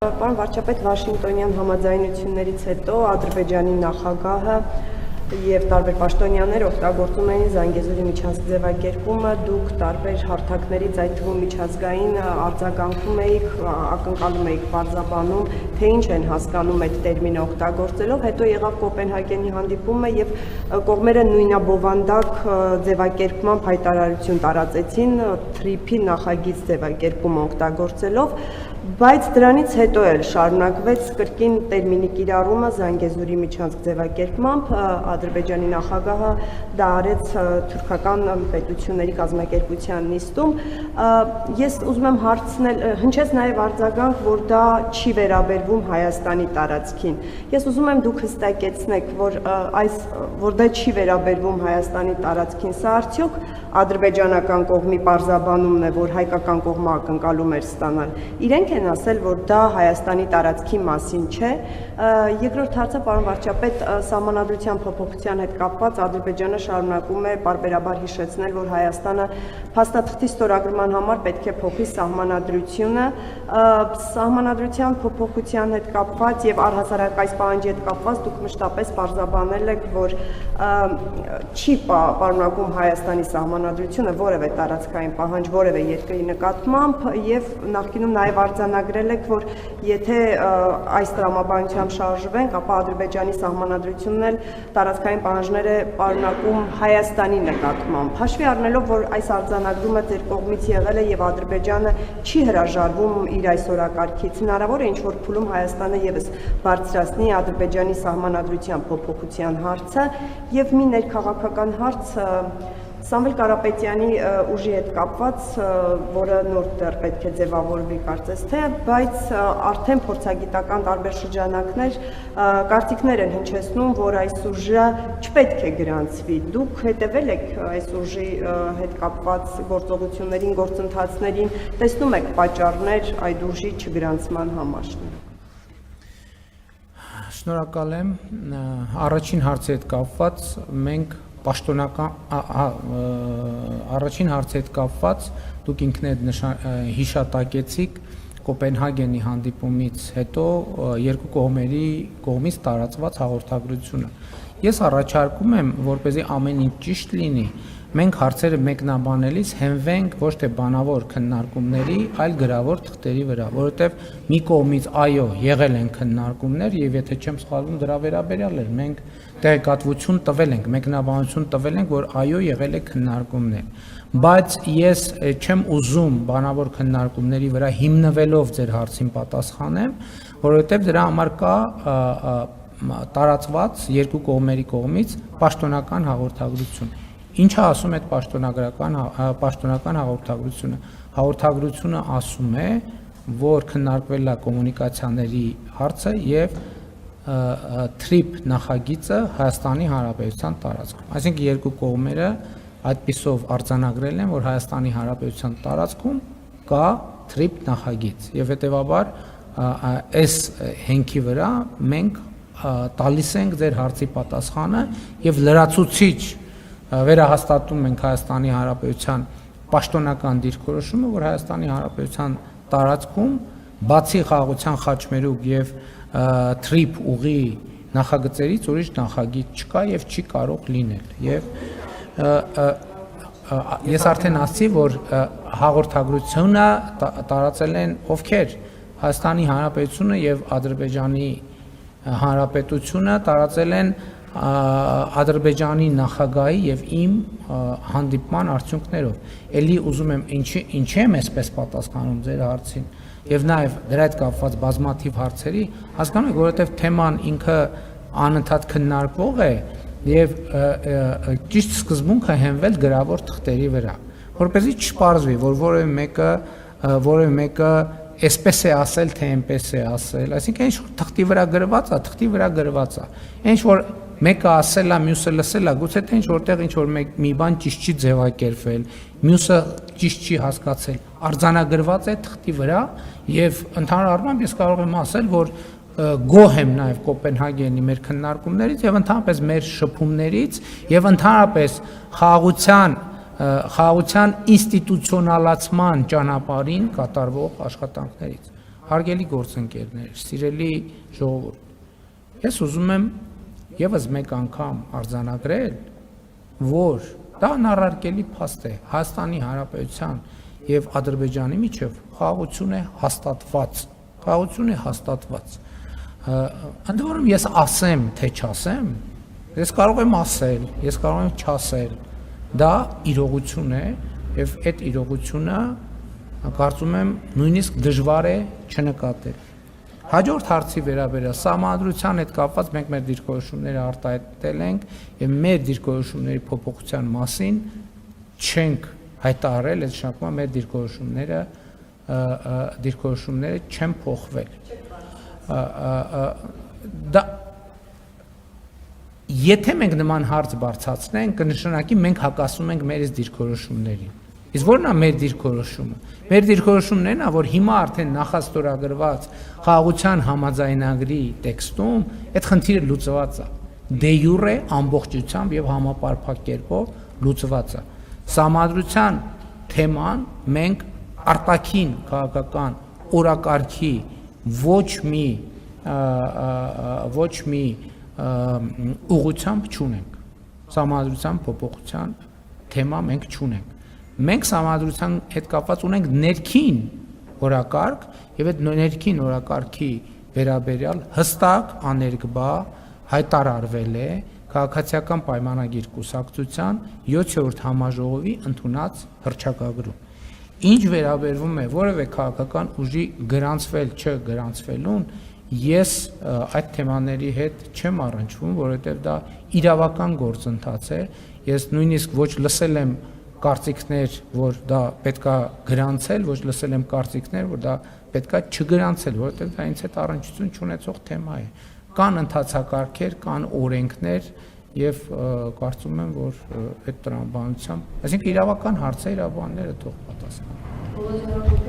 Պարոն վարչապետ, Վաշինգտոնյան համաձայնություններից հետո Ադրբեջանի նախագահը եւ տարբեր պաշտոնյաներ օգտագործում էին Զանգեզուրի միջանցք ձևակերպումը, դուք տարբեր հարթակներից, այդ թվում միջազգային արձագանքում եք, ակնկալում եք բարձրաբանում, թե ինչ են հասկանում այդ տերմինը օգտագործելով, հետո եղավ Կոպենհագենի հանդիպումը եւ կողմերը նույնաբովանդակ ձևակերպման հայտարարություն տարածեցին թրիփի նախագիծ ձևակերպումը օգտագործելով, բայց դրանից հետո էլ շարունակվեց կրկին տերմինի կիրառումը Զանգեզուրի միջանցք ձևակերպմամբ, Ադրբեջանի նախագահը դա արեց թուրքական պետությունների կազմակերպության նիստում։ Ես ուզում եմ հարցնել, հնչեց նաև արձագանք, որ դա չի վերաբերվում Հայաստանի տարածքին։ Ես ուզում եմ դուք հստակեցնեք, որ դա չի վերաբերվում Հայաստանի տարածքին, սա արդյոք ադրբեջանական կողմի պարզաբանումն է, որ հայկական կողմը ակնկալում էր ստանալ։ Իրենք են ասել, որ դա Հայաստանի տարածքի մասին չէ։ Երկրորդ հարցը, պարոն վարչապետ, սահմանադրության փոփոխության հետ կապված Ադրբեջանը շարունակում է պարբերաբար հիշեցնել, որ Հայաստանը փաստաթղթի ստորագրման համար պետք է փոխի սահմանադրությունը։ Սահմանադրության փոփոխության հետ կապված եւ առհասարակ այս պահանջի հետ կապված դուք մշտապես պարզաբանել եք, որ չի պարունակում Հայաստանի սահմանադրությունը որևէ տարածքային պահանջ որևէ երկրի նկատմամբ եւ նախկինում նաեւ արձանագրել եք, որ եթե այս տրամաբանությամբ շարժվենք, ապա Ադրբեջանի սահմանադրությունն էլ տարածքային պահանջներ է պարունակում Հայաստանի նկատմամբ։ Հաշվի առնելով, որ այս արձանագրումը ձեր կողմից եղել է եւ Ադրբեջանը չի հրաժարվում իր այս օրակարգից, հնարավոր է ինչ-որ փուլում Հայաստանը եւս բարձրացնի Ադրբեջանի սահմանադրության փոփոխության հարցը եւ մի ներքաղաքական հարց Սամվել Կարապետյանի ուժի հետ կապված, որը նոր դեռ պետք է ձևավորվի կարծես թե, բայց արդեն փորձագիտական տարբեր շրջանակներ կարծիքներ են հնչեցնում, որ այս ուժը չպետք է գրանցվի։ Դուք հետևել եք այս ուժի հետ կապված գործողություններին, գործընթացներին, տեսնում եք պատճառներ այդ ուժի չգրանցման համար։ Շնորհակալ եմ։ Առաջին հարցի հետ կապված մենք առաջին հարցի հետ կապված դուք ինքներդ հիշատակեցիք Կոպենհագենի հանդիպումից հետո երկու կողմերի կողմից տարածված հաղորդագրությունը։ Ես առաջարկում եմ, որպեսզի ամեն ինչ ճիշտ լինի, մենք հարցերը մեկնաբանելիս հենվենք ոչ թե բանավոր քննարկումների, այլ գրավոր թղթերի վրա, որովհետև մի կողմից այո, եղել են քննարկումներ եւ եթե չեմ սխալվում դրա վերաբերյալ էր մենք տեղեկատվություն տվել ենք, մեկնաբանություն տվել ենք, որ այո եղել է քննարկումներ, բայց ես չեմ ուզում բանավոր քննարկումների վրա հիմնվելով ձեր հարցին պատասխանեմ, որովհետև դրա համար կա տարածված երկու կողմերի կողմից պաշտոնական հաղորդագրություն։ Ինչը ասում է պաշտոնական հաղորդագրությունը։ Հաղորդագրությունը ասում է, որ քննարկվել է կոմունիկացիաների հարցը եւ թրիփ նախագիծը Հայաստանի Հանրապետության տարածքում։ Այսինքն երկու կողմերը այդպիսով արձանագրել են, որ Հայաստանի Հանրապետության տարածքում կա թրիփ նախագիծ եւ հետեւաբար այս հենքի վրա մենք տալիս ենք ձեր հարցի պատասխանը եւ լրացուցիչ վերահաստատում ենք Հայաստանի Հանրապետության պաշտոնական դիրքորոշումը, որ Հայաստանի Հանրապետության տարածքում բացի խաղաղության խաչմերուկ եւ թրիփ ուղի նախագծերից ուրիշ նախագիծ չկա եւ չի կարող լինել։ Եվ ես արդեն ասացի, որ հաղորդագրությունը տարածել են ովքեր Հայաստանի Հանրապետությունը եւ Ադրբեջանի Հանրապետությունը տարածել են Ադրբեջանի նախագահի եւ իմ հանդիպման արդյունքներով։ Էլի ուզում եմ ինչի եմ այսպես պատասխանում ձեր հարցին եւ նաեւ դրա հետ կապված բազմաթիվ հարցերի, հասկանում եք, որովհետեւ թեման ինքը անընդհատ քննարկվող է եւ ճիշտ սկզբունքը հենվել գրավոր թղթերի վրա, որպեսզի չպարզվի, որ որևէ մեկը այսպես է ասել, թե այնպես է ասել, այսինքն ինչ որ թղթի վրա գրված է, ինչ որ մեկը ասել է, մյուսը լսել է, գուցե թե ինչ որտեղ ինչ որ մի բան ճիշտ չի ձևակերպվել, մյուսը ճիշտ չի հասկացել, արձանագրված է թղթի վրա եւ ընդհանուր առմամբ ես կարող եմ ասել, որ գոհ եմ նաեւ Կոպենհագենի մեր քննարկումներից եւ ընդհանրապես մեր շփումներից եւ ընդհանրապես խաղաղության ինստիտուցիոնալացման ճանապարհին կատարվող աշխատանքներից։ հարգելի գործընկերներ, սիրելի ժողովուրդ, ես ուզում եմ եւս մեկ անգամ արձանագրել, որ դա անառարկելի փաստ է Հայաստանի Հանրապետության եւ Ադրբեջանի միջեւ խաղաղություն է հաստատված։ Ընդ որում ես ասեմ, թե չասեմ, ես կարող եմ ասել, ես կարող եմ չասել, դա իրողություն է եւ այդ իրողությունը կարծում եմ նույնիսկ դժվար է չնկատել։ Հաջորդ հարցի վերաբերյալ սահմանադրության հետ կապված մենք մեր դիրքորոշումները արտահայտել ենք եւ մեր դիրքորոշումների փոփոխության մասին չենք հայտարարել, այդ շարքում մեր դիրքորոշումները չեն փոխվել։ Եթե մենք նման հարց բարձրացնենք, կնշանակի մենք հակասում ենք մեր դիրքորոշումներին։ Իսկ ո՞րն է մեր դիրքորոշումը։ Մեր դիրքորոշումն է, որ հիմա արդեն նախաստորագրված խաղաղության համաձայնագրի տեքստում այդ խնդիրը լուծված է։ Դե յուրե ամբողջությամբ եւ համապարփակ կերպով լուծված է։ Սահմանադրության թեման մենք արտաքին քաղաքական օրակարգի ոչ մի ուղղությամբ չունենք։ Սահմանադրության փոփոխության թեմա մենք չունենք։ Մենք սահմանադրության հետ կապված ունենք ներքին օրակարգ եւ այդ ներքին օրակարգի վերաբերյալ հստակ աներկբա հայտարարվել է քաղաքացիական պայմանագիր կուսակցության 7-րդ համաժողովի ընդունած հռչակագրում։ Ինչ վերաբերվում է որևէ քաղաքական ուժի գրանցվել չգրանցվելուն, ես այդ թեմաների հետ չեմ առնչվում, որովհետև դա իրավական գործընթաց է։ Ես նույնիսկ ոչ լսել եմ կարծիքներ, որ դա պետքա գրանցել, ոչ լսել եմ կարծիքներ, որ դա պետքա չգրանցել, որովհետև դա ինձ հետ առնչություն չունեցող թեմա է։ Կան ընթացակարգեր, կան օրենքներ եւ կարծում եմ, որ այդ տրամաբանությամբ, այսինքն իրավական հարցը իրավաբանները թող պատասխանեն։